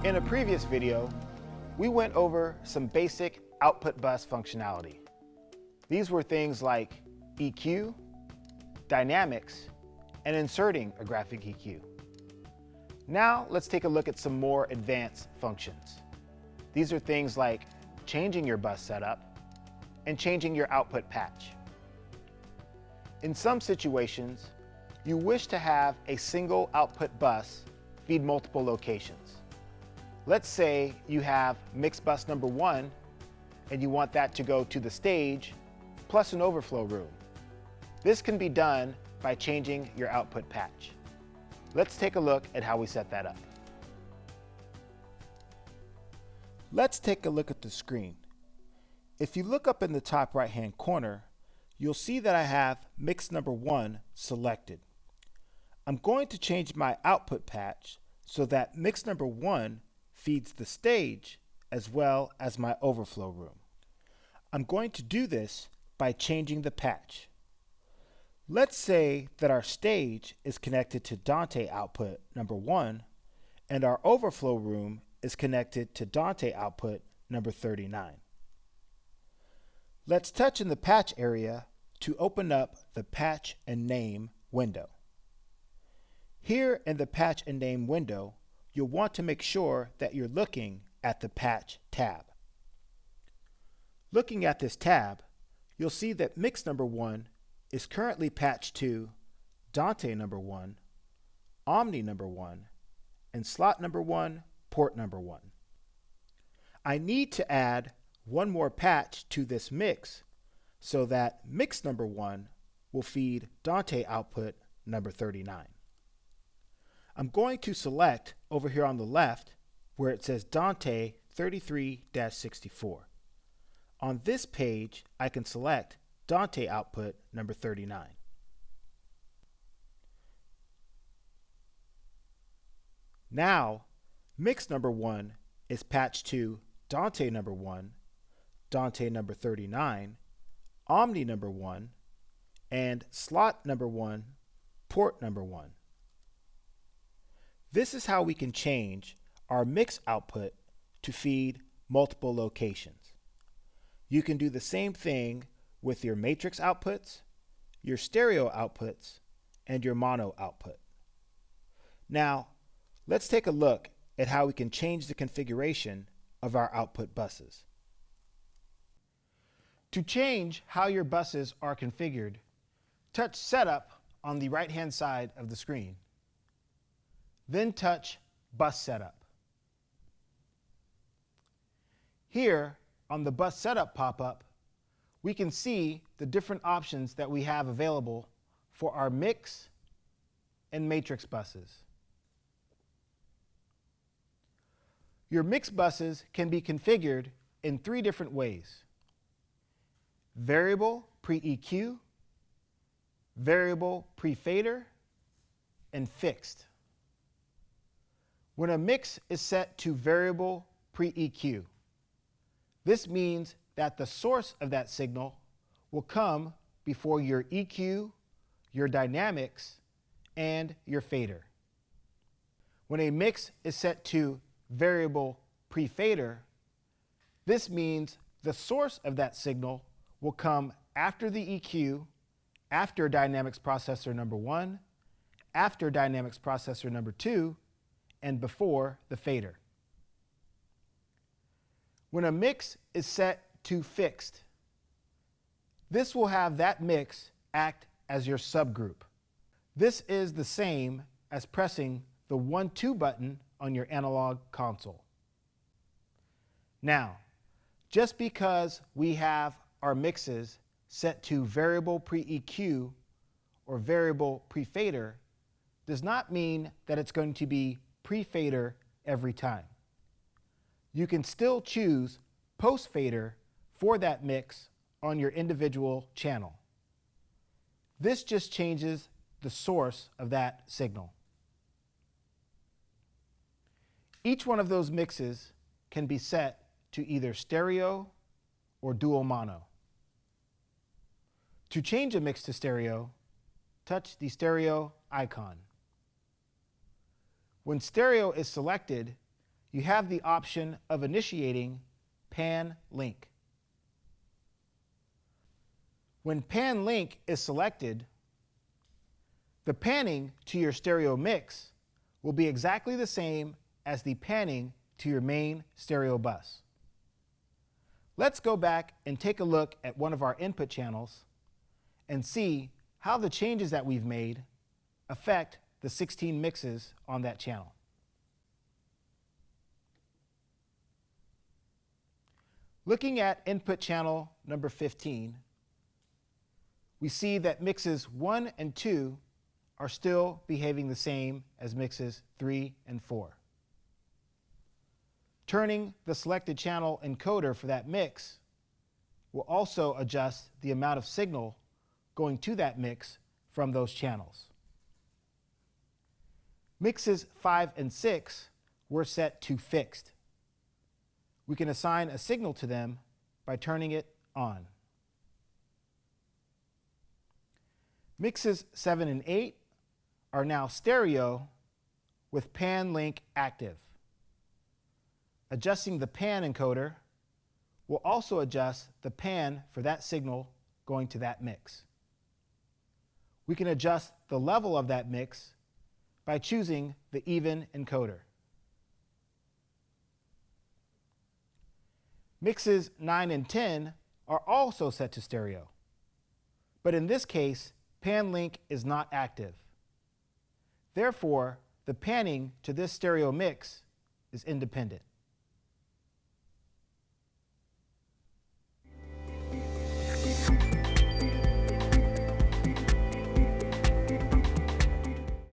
In a previous video, we went over some basic output bus functionality. These were things like EQ, dynamics, and inserting a graphic EQ. Now let's take a look at some more advanced functions. These are things like changing your bus setup and changing your output patch. In some situations, you wish to have a single output bus feed multiple locations. Let's say you have mix bus number 1 and you want that to go to the stage plus an overflow room. This can be done by changing your output patch. Let's take a look at how we set that up. Let's take a look at the screen. If you look up in the top right hand corner, you'll see that I have mix number 1 selected. I'm going to change my output patch so that mix number 1 feeds the stage as well as my overflow room. I'm going to do this by changing the patch. Let's say that our stage is connected to Dante output number 1 and our overflow room is connected to Dante output number 39. Let's touch in the patch area to open up the Patch and Name window. Here in the Patch and Name window, you'll want to make sure that you're looking at the Patch tab. Looking at this tab, you'll see that mix number 1 is currently patched to Dante number 1, Omni number 1, and slot number 1, port number 1. I need to add one more patch to this mix so that mix number 1 will feed Dante output number 39. I'm going to select over here on the left where it says Dante 33-64. On this page, I can select Dante output number 39. Now, mix number 1 is patched to Dante number 1, Dante number 39, Omni number 1, and slot number 1, port number 1. This is how we can change our mix output to feed multiple locations. You can do the same thing with your matrix outputs, your stereo outputs, and your mono output. Now, let's take a look at how we can change the configuration of our output buses. To change how your buses are configured, touch Setup on the right-hand side of the screen. Then touch Bus Setup. Here, on the Bus Setup pop-up, we can see the different options that we have available for our mix and matrix buses. Your mix buses can be configured in 3 different ways: variable pre-EQ, variable pre-fader, and fixed. When a mix is set to variable pre-EQ, this means that the source of that signal will come before your EQ, your dynamics, and your fader. When a mix is set to variable pre-fader, this means the source of that signal will come after the EQ, after dynamics processor number 1, after dynamics processor number 2, and before the fader. When a mix is set to fixed, this will have that mix act as your subgroup. This is the same as pressing the 1-2 button on your analog console. Now, just because we have our mixes set to variable pre-EQ or variable pre-fader does not mean that it's going to be pre-fader every time. You can still choose post-fader for that mix on your individual channel. This just changes the source of that signal. Each one of those mixes can be set to either stereo or dual mono. To change a mix to stereo, touch the stereo icon. When stereo is selected, you have the option of initiating pan link. When pan link is selected, the panning to your stereo mix will be exactly the same as the panning to your main stereo bus. Let's go back and take a look at one of our input channels and see how the changes that we've made affect the 16 mixes on that channel. Looking at input channel number 15, we see that mixes 1 and 2 are still behaving the same as mixes 3 and 4. Turning the selected channel encoder for that mix will also adjust the amount of signal going to that mix from those channels. Mixes 5 and 6 were set to fixed. We can assign a signal to them by turning it on. Mixes 7 and 8 are now stereo with pan link active. Adjusting the pan encoder will also adjust the pan for that signal going to that mix. We can adjust the level of that mix by choosing the even encoder. Mixes 9 and 10 are also set to stereo, but in this case, pan link is not active. Therefore, the panning to this stereo mix is independent.